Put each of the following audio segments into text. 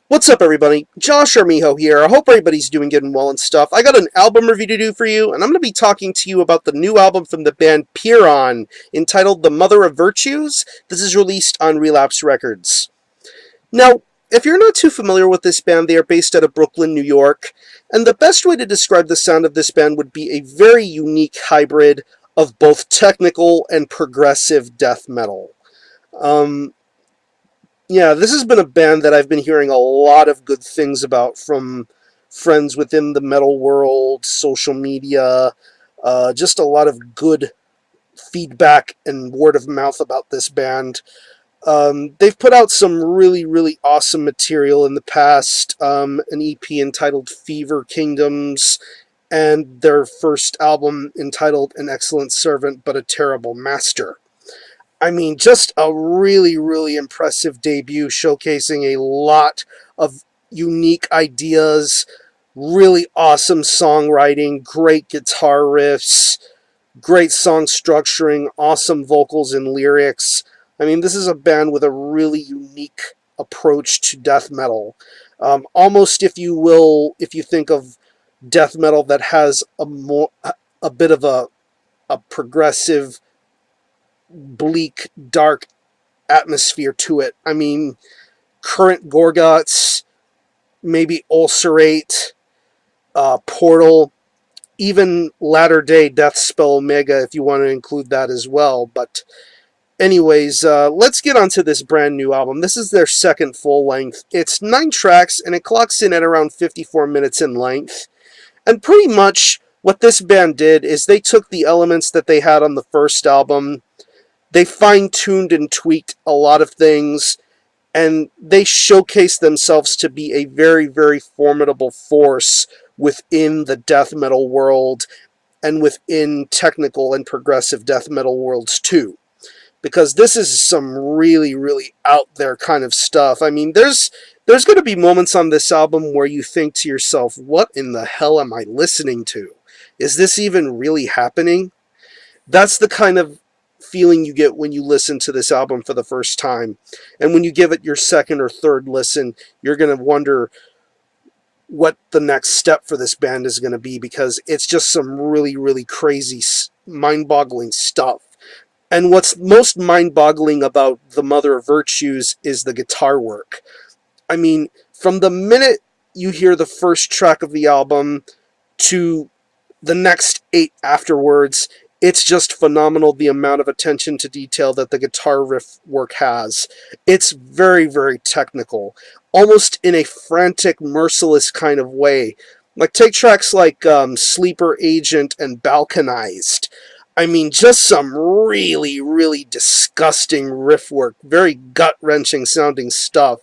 What's up, everybody? Josh Armijo here. I hope everybody's doing good and well and stuff. I got an album review to do for you, and I'm going to be talking to you about the new album from the band Pyrrhon, entitled The Mother of Virtues. This is released on Relapse Records. Now, if you're not too familiar with this band, they are based out of Brooklyn, New York, and the best way to describe the sound of this band would be a very unique hybrid of both technical and progressive death metal. Um, yeah, this has been a band that I've been hearing a lot of good things about from friends within the metal world, social media, just a lot of good feedback and word of mouth about this band. They've put out some really, really awesome material in the past, an EP entitled Fever Kingdoms, and their first album entitled An Excellent Servant but a Terrible Master. I mean, just a really, really impressive debut showcasing a lot of unique ideas, really awesome songwriting, great guitar riffs, great song structuring, awesome vocals and lyrics. I mean, this is a band with a really unique approach to death metal. Almost, if you will, if you think of death metal that has a bit of a progressive, bleak, dark atmosphere to it. I mean, current Gorguts, maybe Ulcerate, Portal, even latter day Deathspell Omega, if you want to include that as well. But anyways, let's get onto this brand new album. This is their second full length. It's 9 tracks, and it clocks in at around 54 minutes in length. And pretty much what this band did is they took the elements that they had on the first album, they fine-tuned and tweaked a lot of things, and they showcased themselves to be a very, very formidable force within the death metal world and within technical and progressive death metal worlds too. Because this is some really, really out there kind of stuff. I mean, there's going to be moments on this album where you think to yourself, what in the hell am I listening to? Is this even really happening? That's the kind of feeling you get when you listen to this album for the first time. And when you give it your second or third listen, you're going to wonder what the next step for this band is going to be, because it's just some really, really crazy, mind-boggling stuff. And what's most mind-boggling about The Mother of Virtues is the guitar work. I mean, from the minute you hear the first track of the album to the next 8 afterwards, it's just phenomenal, the amount of attention to detail that the guitar riff work has. It's very, very technical, almost in a frantic, merciless kind of way. Like, take tracks like Sleeper Agent and Balkanized. I mean, just some really, really disgusting riff work, very gut-wrenching sounding stuff.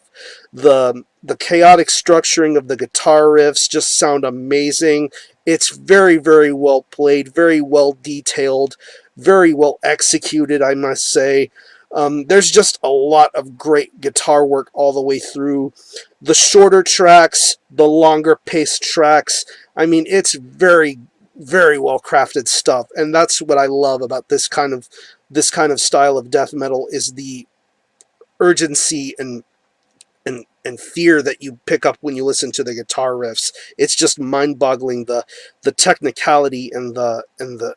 The chaotic structuring of the guitar riffs just sound amazing. It's very, very well played, very well detailed, very well executed, I must say. There's just a lot of great guitar work all the way through. The shorter tracks, the longer paced tracks, I mean, it's very, very well crafted stuff, and that's what I love about this kind of style of death metal, is the urgency and fear that you pick up when you listen to the guitar riffs. It's just mind-boggling, the technicality and the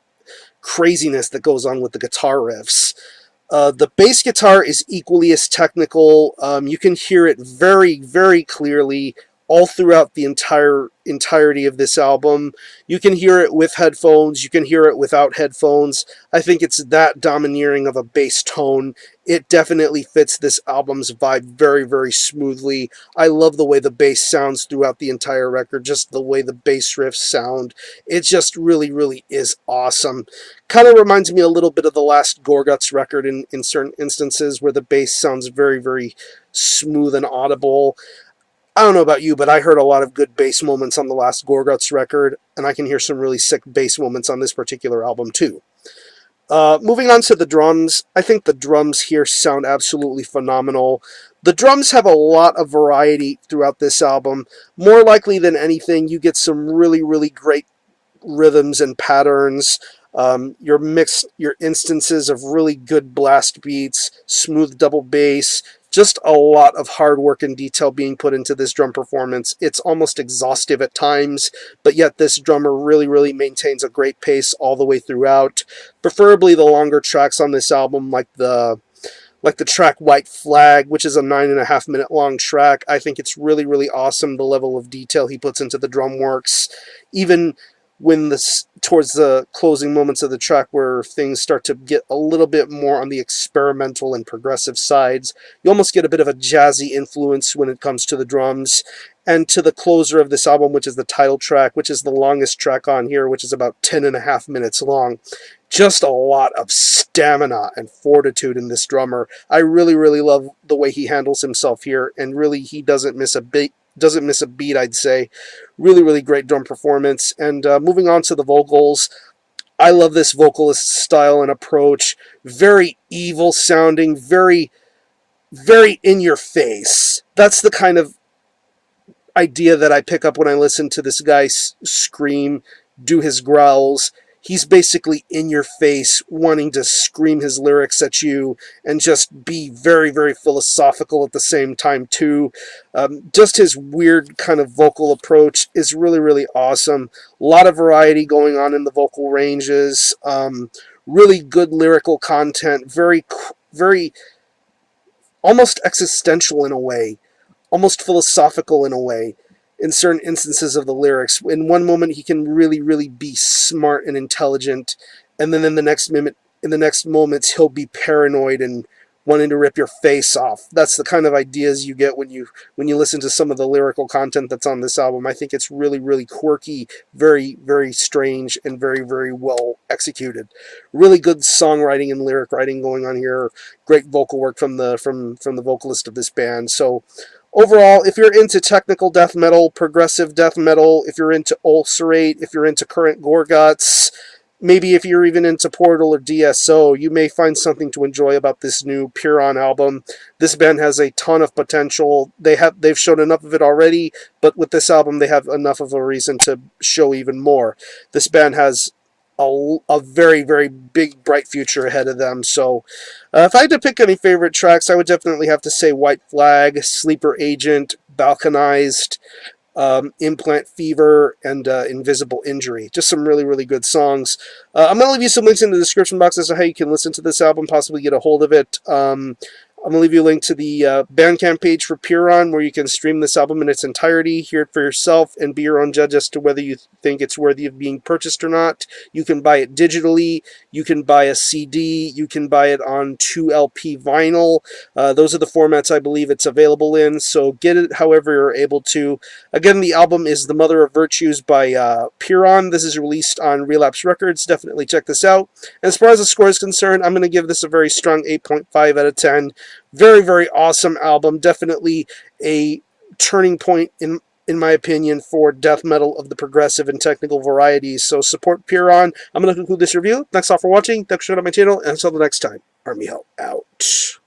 craziness that goes on with the guitar riffs. The bass guitar is equally as technical. You can hear it very, very clearly all throughout the entirety of this album. You can hear it with headphones, you can hear it without headphones. I think it's that domineering of a bass tone. It definitely fits this album's vibe very, very smoothly. I love the way the bass sounds throughout the entire record, just the way the bass riffs sound. It just really, really is awesome. Kind of reminds me a little bit of the last Gorguts record in certain instances, where the bass sounds very, very smooth and audible. I don't know about you, but I heard a lot of good bass moments on the last Gorguts record, and I can hear some really sick bass moments on this particular album too. Moving on to the drums, I think the drums here sound absolutely phenomenal. The drums have a lot of variety throughout this album. More likely than anything, you get some really, really great rhythms and patterns. Your instances of really good blast beats, smooth double bass, Just a lot of hard work and detail being put into this drum performance. It's almost exhaustive at times, but yet this drummer really maintains a great pace all the way throughout. Preferably the longer tracks on this album, like the track White Flag, which is a 9.5 minute long track. I think it's really awesome, the level of detail he puts into the drum works. Even when towards the closing moments of the track where things start to get a little bit more on the experimental and progressive sides, you almost get a bit of a jazzy influence when it comes to the drums. And to the closer of this album, which is the title track, which is the longest track on here, which is about 10.5 minutes long. Just a lot of stamina and fortitude in this drummer. I really love the way he handles himself here, and really he doesn't miss a beat, I'd say. Really great drum performance. And moving on to the vocals, I love this vocalist style and approach. Very evil sounding, very in your face. That's the kind of idea that I pick up when I listen to this guy scream, do his growls. He's basically in your face, wanting to scream his lyrics at you and just be very philosophical at the same time too. Just his weird kind of vocal approach is really awesome. A lot of variety going on in the vocal ranges. Really good lyrical content. Very almost existential in a way. Almost philosophical in a way, in certain instances of the lyrics. In one moment, he can really be smart and intelligent, and then in the next moments, he'll be paranoid and wanting to rip your face off. That's the kind of ideas you get when you listen to some of the lyrical content that's on this album. I think it's really quirky, very strange, and very well executed. Really good songwriting and lyric writing going on here. Great vocal work from the vocalist of this band. So overall, if you're into technical death metal, progressive death metal, if you're into Ulcerate, if you're into current Gorguts, maybe if you're even into Portal or DSO, you may find something to enjoy about this new Pyrrhon album. This band has a ton of potential. They've shown enough of it already, but with this album, they have enough of a reason to show even more. This band has a very big, bright future ahead of them. So if I had to pick any favorite tracks, I would definitely have to say White Flag, Sleeper Agent, Balkanized, Implant Fever, and Invisible Injury. Just some really good songs. I'm going to leave you some links in the description box as to how you can listen to this album, possibly get a hold of it. I'm going to leave you a link to the Bandcamp page for Pyrrhon, where you can stream this album in its entirety, hear it for yourself, and be your own judge as to whether you think it's worthy of being purchased or not. You can buy it digitally, you can buy a CD, you can buy it on 2LP vinyl. Those are the formats I believe it's available in, so get it however you're able to. Again, the album is The Mother of Virtues by Pyrrhon. This is released on Relapse Records. Definitely check this out. And as far as the score is concerned, I'm going to give this a very strong 8.5 out of 10. Very awesome album. Definitely a turning point, in my opinion, for death metal of the progressive and technical varieties. So support Pyrrhon. I'm going to conclude this review. Thanks all for watching. Thanks for showing up my channel. And until the next time, Army Ho out.